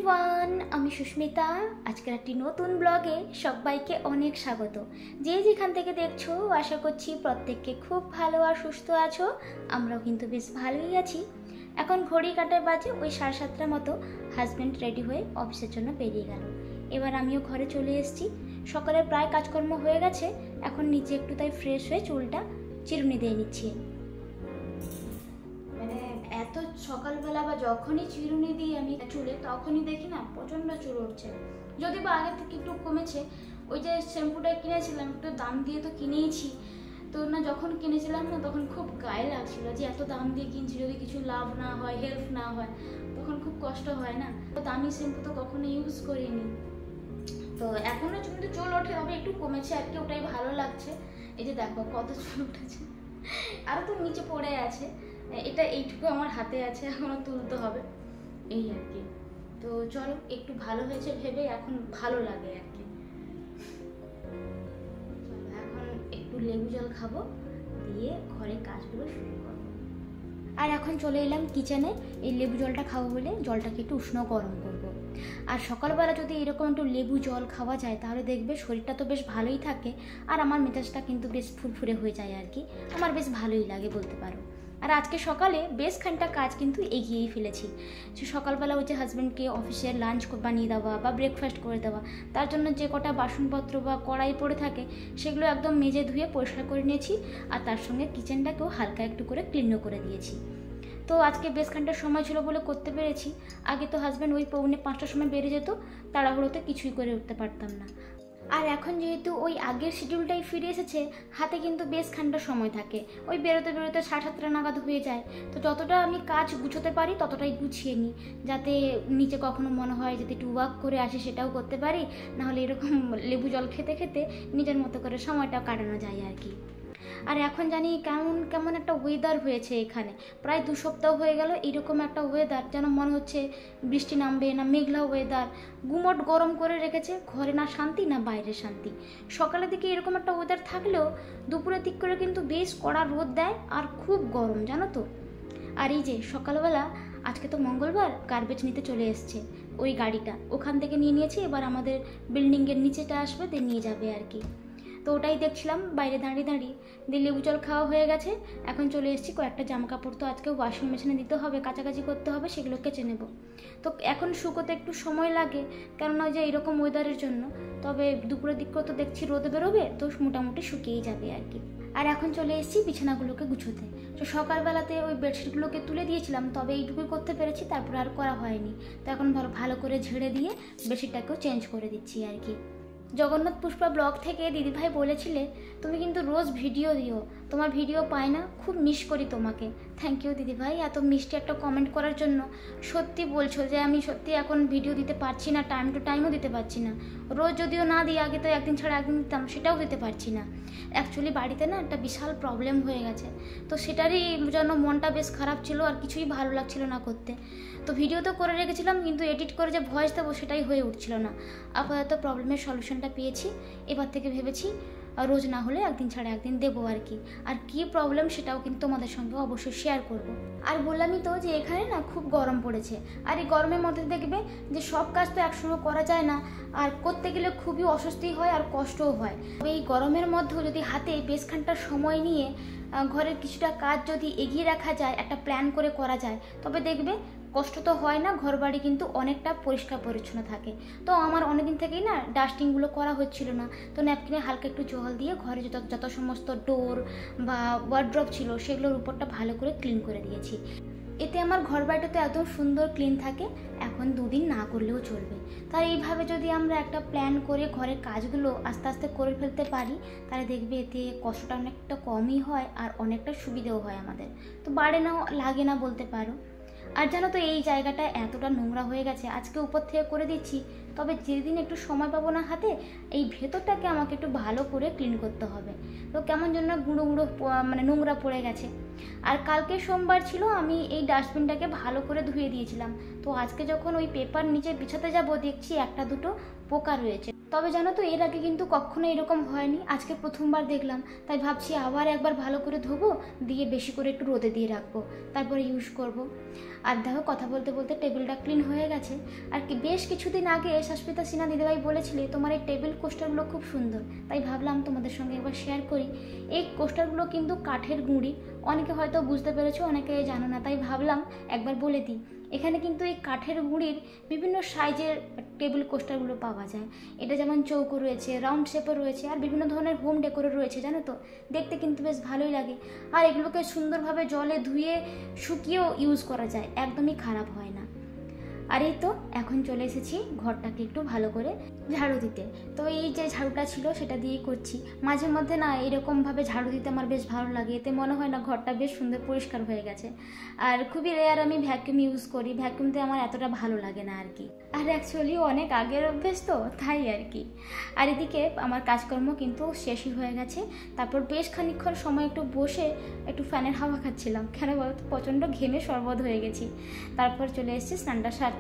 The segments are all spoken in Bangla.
এভরিওয়ান, আমি সুস্মিতা। আজকের একটি নতুন ব্লগে সবাইকে অনেক স্বাগত। যে যেখান থেকে দেখছো আশা করছি প্রত্যেককে খুব ভালো আর সুস্থ আছো। আমরাও কিন্তু বেশ ভালোই আছি। এখন ঘড়ি কাটার বাজে ওই 7:30টার মতো। হাজব্যান্ড রেডি হয়ে অফিসের জন্য বেরিয়ে গেল। এবার আমিও ঘরে চলে এসেছি। সকালের প্রায় কাজকর্ম হয়ে গেছে। এখন নিচে একটু তাই ফ্রেশ হয়ে চুলটা চিরুনি দিয়ে নিচ্ছি। এত সকালবেলা বা যখনই চিরুনি দিই আমি চুলে, তখনই দেখি না প্রচণ্ড চুল উঠছে। যদি বা আগের থেকে একটু কমেছে। ওই যে শ্যাম্পুটা কিনেছিলাম একটু দাম দিয়ে তো কিনেইছি, তো না যখন কিনেছিলাম না তখন খুব গায়ে লাগছিল যে এত দাম দিয়ে কিনছি, যদি কিছু লাভ না হয়, হেল্প না হয়, তখন খুব কষ্ট হয় না। তো দামি শ্যাম্পু তো কখনো ইউজ করিনি। তো এখনও কিন্তু চুল ওঠে, তবে একটু কমেছে আর কি, ওটাই ভালো লাগছে। এই যে দেখো কত চুল উঠেছে, আরও তো নিচে পড়ে আছে। এটা এইটুকু আমার হাতে আছে, এখনো তুলতে হবে এই আর কি। তো চলো, একটু ভালো হয়েছে ভেবে এখন ভালো লাগে আর কি। এখন একটু লেবু জল খাবো, দিয়ে ঘরে কাজগুলো শুরু করবো। আর এখন চলে এলাম কিচেনে এই লেবু জলটা খাবো বলে, জলটাকে একটু উষ্ণ গরম করবো। আর সকালবেলা যদি এরকম একটু লেবু জল খাওয়া যায় তাহলে দেখবে শরীরটা তো বেশ ভালোই থাকে, আর আমার মেজাজটা কিন্তু বেশ ফুরফুরে হয়ে যায় আর কি। আমার বেশ ভালোই লাগে বলতে পারো। আর আজকে সকালে বেশ খানিকটা কাজ কিন্তু এগিয়েই ফেলেছি। সে সকালবেলা ওই যে হাজব্যান্ডকে অফিসের লাঞ্চ বানিয়ে দেওয়া বা ব্রেকফাস্ট করে দেওয়া, তার জন্য যে কটা বাসনপত্র বা কড়াই পড়ে থাকে সেগুলো একদম মেজে ধুয়ে পরিষ্কার করে নিয়েছি। আর তার সঙ্গে কিচেনটাকেও হালকা একটু করে ক্লিনও করে দিয়েছি। তো আজকে বেশ খানিকটা সময় ছিল বলে করতে পেরেছি। আগে তো হাজব্যান্ড ওই 4:45টার সময় বেরিয়ে যেত, তাড়াহুড়োতে কিছুই করে উঠতে পারতাম না। আর এখন যেহেতু ওই আগের শিডিউলটাই ফিরে এসেছে, হাতে কিন্তু বেশ খানিকটা সময় থাকে। ওই বেরোতে বেরোতে 7:30 নাগাদ হয়ে যায়। তো যতটা আমি কাজ গুছোতে পারি ততটাই গুছিয়ে নিই, যাতে নিচে কখনো মনে হয় যদি একটু ওয়াক করে আসি সেটাও করতে পারি, নাহলে এরকম লেবু জল খেতে খেতে নিজের মতো করে সময়টা কাটানো যায় আর কি। আর এখন জানি কেমন কেমন একটা ওয়েদার হয়েছে এখানে। প্রায় 2 সপ্তাহ হয়ে গেল এরকম একটা ওয়েদার, যেন মনে হচ্ছে বৃষ্টি নামবে না, মেঘলা ওয়েদার, গুমট গরম করে রেখেছে। ঘরে না শান্তি না বাইরে শান্তি। সকালের দিকে এরকম একটা ওয়েদার থাকলেও দুপুরের দিক করে কিন্তু বেশ কড়া রোদ দেয় আর খুব গরম, জানো তো। আর এই যে সকালবেলা আজকে তো মঙ্গলবার, গার্বেজ নিতে চলে এসছে ওই গাড়িটা, ওখান থেকে নিয়ে নিয়েছি। এবার আমাদের বিল্ডিংয়ের নিচেটা আসবে, দিয়ে নিয়ে যাবে আর কি। তো ওটাই দেখছিলাম বাইরে দাঁড়িয়ে দাঁড়িয়ে। দিয়ে লেবু জল খাওয়া হয়ে গেছে। এখন চলে এসেছি, কয়েকটা জামা কাপড় তো আজকে ওয়াশিং মেশিনে দিতে হবে, কাচাকাচি করতে হবে, সেগুলো কেচে নেব। তো এখন শুকোতে একটু সময় লাগে, কেননা যে এরকম ওয়েদারের জন্য। তবে দুপুরের দিক তো দেখছি রোদে বেরোবে, তো মোটামুটি শুকিয়েই যাবে আর কি। আর এখন চলে এসেছি বিছানাগুলোকে গুছোতে। তো সকালবেলাতে ওই বেডশিটগুলোকে তুলে দিয়েছিলাম, তবে এইটুকুই করতে পেরেছি, তারপর আর করা হয়নি। তো এখন ভালো করে ঝেড়ে দিয়ে বেডশিটটাকেও চেঞ্জ করে দিচ্ছি আর কি। জগন্নাথ পুষ্পা ব্লগ থেকে দিদিভাই বলেছিলে তুমি কিন্তু রোজ ভিডিও দিও, তোমার ভিডিও পাই না, খুব মিস করি তোমাকে। থ্যাংক ইউ দিদিভাই, এত মিষ্টি একটা কমেন্ট করার জন্য। সত্যি বলছো যে আমি সত্যি এখন ভিডিও দিতে পারছি না, টাইম টু টাইমও দিতে পারছি না। রোজ যদিও না দিই, আগে তো একদিন ছাড়া একদিন দিতাম, সেটাও দিতে পারছি না। অ্যাকচুয়ালি বাড়িতে না একটা বিশাল প্রবলেম হয়ে গেছে, তো সেটারই জন্য মনটা বেশ খারাপ ছিল, আর কিছুই ভালো লাগছিল না করতে। তো ভিডিও তো করে রেখেছিলাম, কিন্তু এডিট করে যে ভয়েস দেবো সেটাই হয়ে উঠছিল না। আপাতত প্রবলেমের সলিউশনটা পেয়েছি, এবার থেকে ভেবেছি রোজ না হলে একদিন ছাড়া একদিন দেবো আর কি। আর কি প্রবলেম সেটাও কিন্তু তোমাদের সঙ্গে অবশ্যই শেয়ার করব। আর বললামই তো যে এখানে না খুব গরম পড়েছে, আর এই গরমের মধ্যে দেখবে যে সব কাজ তো একসঙ্গে করা যায় না, আর করতে গেলে খুবই অস্বস্তি হয় আর কষ্টও হয়। তবে এই গরমের মধ্যেও যদি হাতে বেশ খানিকটা সময় নিয়ে ঘরের কিছুটা কাজ যদি এগিয়ে রাখা যায়, একটা প্ল্যান করে করা যায়, তবে দেখবে কষ্ট তো হয় না, ঘরবাড়ি কিন্তু অনেকটা পরিষ্কার পরিচ্ছন্ন থাকে। তো আমার অনেকদিন থেকেই না ডাস্টিংগুলো করা হচ্ছিল না, তো ন্যাপকিনে হালকা একটু জল দিয়ে ঘরে যত সমস্ত ডোর বা ওয়ার্ড্রপ ছিল সেগুলোর উপরটা ভালো করে ক্লিন করে দিয়েছি। এতে আমার ঘরবাড়িটা তো একদম সুন্দর ক্লিন থাকে, এখন 2 দিন না করলেও চলবে। তাই এইভাবে যদি আমরা একটা প্ল্যান করে ঘরের কাজগুলো আস্তে আস্তে করে ফেলতে পারি, তাহলে দেখবে এতে কষ্টটা অনেকটা কমই হয় আর অনেকটা সুবিধেও হয় আমাদের, তো বাড়ে না লাগে না বলতে পারো। আর জানো তো এই জায়গাটা এতটা নোংরা হয়ে গেছে, আজকে উপর থেকে করে দিচ্ছি, তবে যেদিন একটু সময় পাবো না হাতে, এই ভেতরটাকে আমাকে একটু ভালো করে ক্লিন করতে হবে। তো কেমন যেন গুঁড়ো মানে নোংরা পড়ে গেছে। আর কালকে সোমবার ছিল, আমি এই ডাস্টবিনটাকে ভালো করে ধুয়ে দিয়েছিলাম। তো আজকে যখন ওই পেপার নিচে বিছাতে যাব, দেখছি একটা দুটো পোকা রয়েছে। তবে জানো তো এর আগে কিন্তু কখনো এরকম হয়নি, আজকে প্রথমবার দেখলাম। তাই ভাবছি আবার একবার ভালো করে ধোবো, দিয়ে বেশি করে একটু রোদে দিয়ে রাখবো, তারপরে ইউজ করব। আর দেখো কথা বলতে বলতে টেবিলটা ক্লিন হয়ে গেছে। আর কি বেশ কিছুদিন আগে শাসপিতা সিনহা দিদিভাই বলেছিলে তোমার এই টেবিল কোস্টারগুলো খুব সুন্দর, তাই ভাবলাম তোমাদের সঙ্গে একবার শেয়ার করি। এই কোস্টারগুলো কিন্তু কাঠের গুঁড়ি, অনেকে হয়তো বুঝতে পেরেছো, অনেকে জানো না, তাই ভাবলাম একবার বলে দিই। এখানে কিন্তু এই কাঠের গুঁড়ির বিভিন্ন সাইজের টেবিল কোস্টারগুলো পাওয়া যায়। এটা যেমন চৌকো রয়েছে, রাউন্ড শেপও রয়েছে, আর বিভিন্ন ধরনের হোম ডেকোরও রয়েছে, জানো তো। দেখতে কিন্তু বেশ ভালোই লাগে। আর এগুলোকে সুন্দরভাবে জলে ধুয়ে শুকিয়েও ইউজ করা যায়, একদমই খারাপ হয় না। আর এই তো এখন চলে এসেছি ঘরটাকে একটু ভালো করে ঝাড়ু দিতে। তো এই যে ঝাড়ুটা ছিল সেটা দিয়েই করছি। মাঝে মধ্যে না এরকমভাবে ঝাড়ু দিতে আমার বেশ ভালো লাগে, এতে মনে হয় না ঘরটা বেশ সুন্দর পরিষ্কার হয়ে গেছে। আর খুবই রেয়ার আমি ভ্যাকুয়াম ইউজ করি, ভ্যাকুয়ামতে আমার এতটা ভালো লাগে না আর কি। আর অ্যাকচুয়ালি অনেক আগের অভ্যেস তো, তাই আর কি। আর এদিকে আমার কাজকর্ম কিন্তু শেষই হয়ে গেছে। তারপর বেশ খানিকক্ষণ সময় একটু বসে একটু ফ্যানের হাওয়া খাচ্ছিলাম, কেন বলতো প্রচণ্ড ঘেমে সরবদ হয়ে গেছি। তারপর চলে এসেছি স্নানটা সারতে।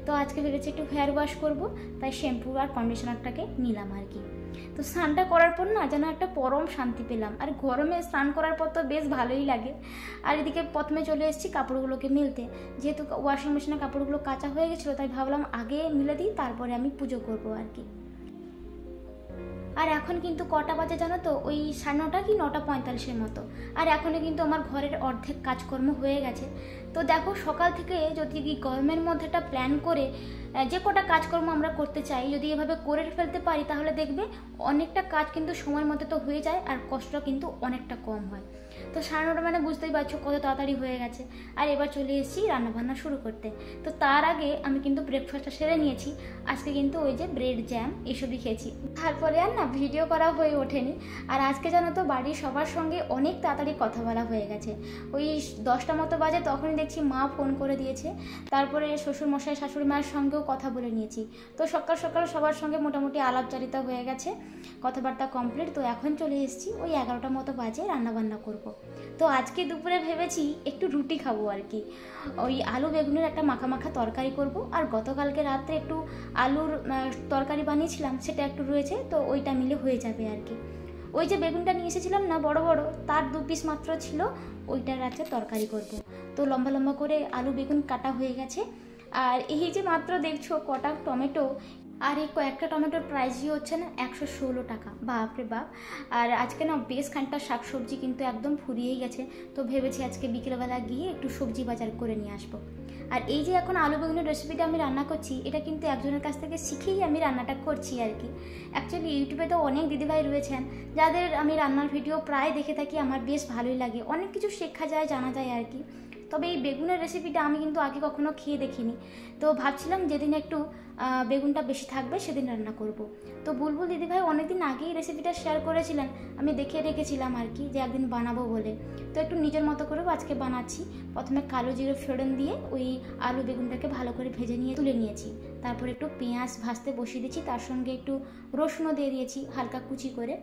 তো আজকে ভেবেছি একটু হেয়ার ওয়াশ করবো, তাই শ্যাম্পু আর কন্ডিশনারটাকে নিলাম আর কি। তো স্নানটা করার পর না যেন একটা পরম শান্তি পেলাম। আর গরমে স্নান করার পর তো বেশ ভালোই লাগে। আর এদিকে প্রথমে চলে এসেছি কাপড়গুলোকে মিলতে, যেহেতু ওয়াশিং মেশিনে কাপড়গুলো কাঁচা হয়ে গেছিলো, তাই ভাবলাম আগে মিলে দিই, তারপরে আমি পুজো করবো আর কি। আর এখন কিন্তু কটা বাজে জানো তো, ওই 9:30 কি 9:45 মতো। আর এখনও কিন্তু আমার ঘরের অর্ধেক কাজকর্ম হয়ে গেছে। তো দেখো সকাল থেকে যদি গরমের মধ্যে একটা প্ল্যান করে যে কটা কাজকর্ম আমরা করতে চাই, যদি এভাবে করে ফেলতে পারি, তাহলে দেখবে অনেকটা কাজ কিন্তু সময়ের মধ্যে তো হয়ে যায়, আর কষ্টটা কিন্তু অনেকটা কম হয়। তো 9:30 মানে বুঝতেই পারছো কত তাড়াতাড়ি হয়ে গেছে। আর এবার চলে এসেছি রান্নাবান্না শুরু করতে। তো তার আগে আমি কিন্তু ব্রেকফাস্টটা সেরে নিয়েছি। আজকে কিন্তু ওই যে ব্রেড জ্যাম এসবই খেয়েছি, তারপরে আর না ভিডিও করা হয়ে ওঠেনি। আর আজকে জানো তো বাড়ির সবার সঙ্গে অনেক তাড়াতাড়ি কথা বলা হয়ে গেছে। ওই 10টা মতো বাজে তখনই দেখছি মা ফোন করে দিয়েছে। তারপরে শ্বশুরমশাই শাশুড়ি মায়ের সঙ্গেও কথা বলে নিয়েছি। তো সকাল সকাল সবার সঙ্গে মোটামুটি আলাপচারিতা হয়ে গেছে, কথাবার্তা কমপ্লিট। তো এখন চলে এসেছি ওই 11টা মতো বাজে রান্নাবান্না করব। তো আজকে দুপুরে ভেবেছি একটু রুটি খাবো আর কি। ওই আলু বেগুনের একটা মাখা মাখা তরকারি করব। আর গতকালকে রাতে একটু আলুর তরকারি বানিয়েছিলাম, সেটা একটু রয়েছে, তো ওইটা মিলে হয়ে যাবে আর কি। ওই যে বেগুনটা নিয়ে এসেছিলাম না বড় বড়, তার 2 পিস মাত্র ছিল, ওইটার রাতে তরকারি করব। তো লম্বা লম্বা করে আলু বেগুন কাটা হয়ে গেছে। আর এই যে মাত্র দেখছো কটা টমেটো, আর এই কয়েকটা টমেটোর প্রাইসই হচ্ছে না 116 টাকা, বাপরে বাপ। আর আজকে না বেশ খানিকটা শাকসবজি কিন্তু একদম ফুরিয়েই গেছে। তো ভেবেছি আজকে বিকেলবেলা গিয়ে একটু সবজি বাজার করে নিয়ে আসবো। আর এই যে এখন আলু বেগুনের রেসিপিটা আমি রান্না করছি, এটা কিন্তু একজনের কাছ থেকে শিখেই আমি রান্নাটা করছি আর কি। অ্যাকচুয়ালি ইউটিউবে তো অনেক দিদিভাই রয়েছেন যাদের আমি রান্নার ভিডিও প্রায় দেখে থাকি, আমার বেশ ভালোই লাগে, অনেক কিছু শেখা যায়, জানা যায় আর কি। তবে এই বেগুনের রেসিপিটা আমি কিন্তু আগে কখনো খেয়ে দেখিনি। তো ভাবছিলাম যেদিন একটু বেগুনটা বেশি থাকবে সেদিন রান্না করব। তো বুলবুল দিদিভাই অনেকদিন আগেই রেসিপিটা শেয়ার করেছিলেন, আমি দেখে রেখেছিলাম আর কি, যে একদিন বানাবো বলে। তো একটু নিজের মতো করেও আজকে বানাচ্ছি। প্রথমে কালো জিরে ফোড়ন দিয়ে ওই আলু বেগুনটাকে ভালো করে ভেজে নিয়ে তুলে নিয়েছি। তারপর একটু পেঁয়াজ ভাজতে বসিয়ে দিয়েছি, তার সঙ্গে একটু রসুনও দিয়ে দিয়েছি হালকা কুচি করে।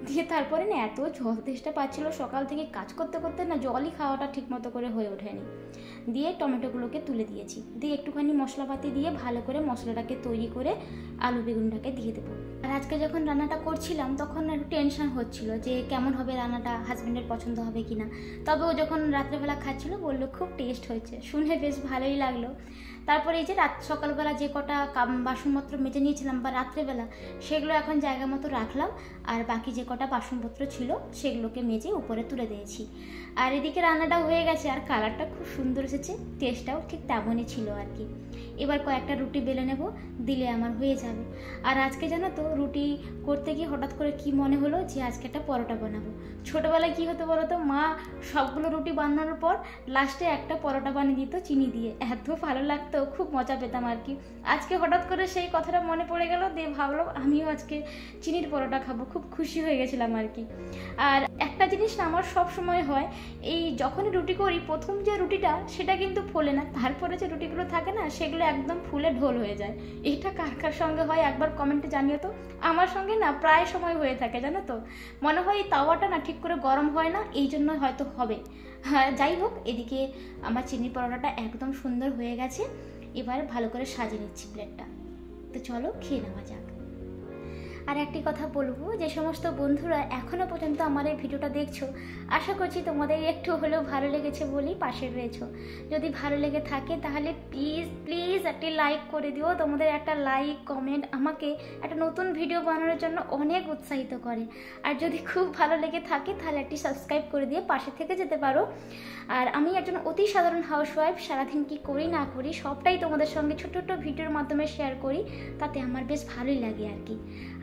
দিয়ে তারপরে না এত জল তেষ্টা পাচ্ছিল সকাল থেকে কাজ করতে করতে, না জলই খাওয়াটা ঠিক মতো করে হয়ে ওঠেনি। দিয়ে টমেটোগুলোকে তুলে দিয়েছি, দিয়ে একটুখানি মশলাপাতি দিয়ে ভালো করে মশলাটাকে তৈরি করে আলু বেগুনটাকে দিয়ে দেবো। আর আজকে যখন রান্নাটা করছিলাম তখন একটু টেনশন হচ্ছিল যে কেমন হবে রান্নাটা, হাজব্যান্ডের পছন্দ হবে কিনা। তবে ও যখন রাত্রেবেলা খাচ্ছিল বললো খুব টেস্ট হয়েছে, শুনে বেশ ভালোই লাগলো। তারপরে এই যে সকালবেলা যে কটা বাসনপত্র মেজে নিয়েছিলাম বা রাত্রেবেলা, সেগুলো এখন জায়গা মতো রাখলাম। আর বাকি যে কটা বাসনপত্র ছিল সেগুলোকে মেজে উপরে তুলে দিয়েছি। আর এদিকে রান্নাটা হয়ে গেছে, আর কালারটা খুব সুন্দর এসেছে, টেস্টটাও ঠিক তেমনই ছিল আর কি। এবার কয়েকটা রুটি বেলে নেব, দিলে আমার হয়ে যাবে। আর আজকে জানো তো রুটি করতে গিয়ে হঠাৎ করে কি মনে হলো যে আজকে একটা পরোটা বানাবো। ছোটোবেলায় কী হতো বলো তো, মা সবগুলো রুটি বানানোর পর লাস্টে একটা পরোটা বানিয়ে দিত চিনি দিয়ে, এত ভালো লাগতো, খুব মজা পেতাম আর কি। আজকে হঠাৎ করে সেই কথাটা মনে পড়ে গেল, দিয়ে ভাবলাম আমিও আজকে চিনির পরোটা খাবো, খুব খুশি হয়ে গেছিলাম আর কি। আর একটা জিনিস না আমার সব সময় হয়, এই যখনই রুটি করি প্রথম যে রুটিটা সেটা কিন্তু ফোলে না, তারপরে যে রুটিগুলো থাকে না সেগুলো একদম ফুলে ঢোল হয়ে যায়। এটা কার কার সঙ্গে হয় একবার কমেন্টে জানিও তো। আমার সঙ্গে না প্রায় সময় হয়ে থাকে জানো তো, মনে হয় এই তাওয়াটা না ঠিক করে গরম হয় না, এই জন্য হয়তো হবে। হ্যাঁ যাই হোক, এদিকে আমার চিনির পরোটাটা একদম সুন্দর হয়ে গেছে। এবার ভালো করে সাজিয়ে নিচ্ছি প্লেটটা। তো চলো খেয়ে নেওয়া যাক। আর একটি কথা বলবো, যে সমস্ত বন্ধুরা এখনও পর্যন্ত আমার এই ভিডিওটা দেখছো, আশা করছি তোমাদের একটু হলেও ভালো লেগেছে বলেই পাশে রয়েছো। যদি ভালো লেগে থাকে তাহলে প্লিজ প্লিজ একটি লাইক করে দিও। তোমাদের একটা লাইক কমেন্ট আমাকে একটা নতুন ভিডিও বানানোর জন্য অনেক উৎসাহিত করে। আর যদি খুব ভালো লেগে থাকে তাহলে একটি সাবস্ক্রাইব করে দিয়ে পাশে থেকে যেতে পারো। আর আমি একজন অতি সাধারণ হাউসওয়াইফ, সারাদিন কী করি না করি সবটাই তোমাদের সঙ্গে ছোট ছোট ভিডিওর মাধ্যমে শেয়ার করি, তাতে আমার বেশ ভালোই লাগে আর কি।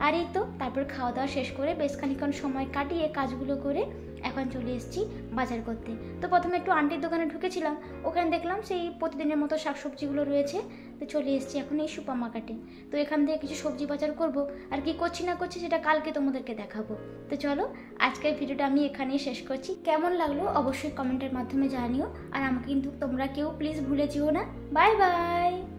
আর এই তো তারপর খাওয়া দাওয়া শেষ করে বেশ খানিকক্ষণ সময় কাটিয়ে কাজগুলো করে এখন চলে এসেছি বাজার করতে। তো প্রথমে একটু আন্টির দোকানে ঢুকেছিলাম, ওখানে দেখলাম সেই প্রতিদিনের মতো শাকসবজিগুলো রয়েছে। তো চলে এসেছি এখন এই সুপার মার্কেটে। তো এখান থেকে কিছু সবজি বাজার করব, আর কি করছি না করছি সেটা কালকে তোমাদেরকে দেখাবো। তো চলো আজকের ভিডিওটা আমি এখানেই শেষ করছি। কেমন লাগলো অবশ্যই কমেন্টের মাধ্যমে জানিও। আর আমাকে কিন্তু তোমরা কেউ প্লিজ ভুলে যেও না। Bye bye.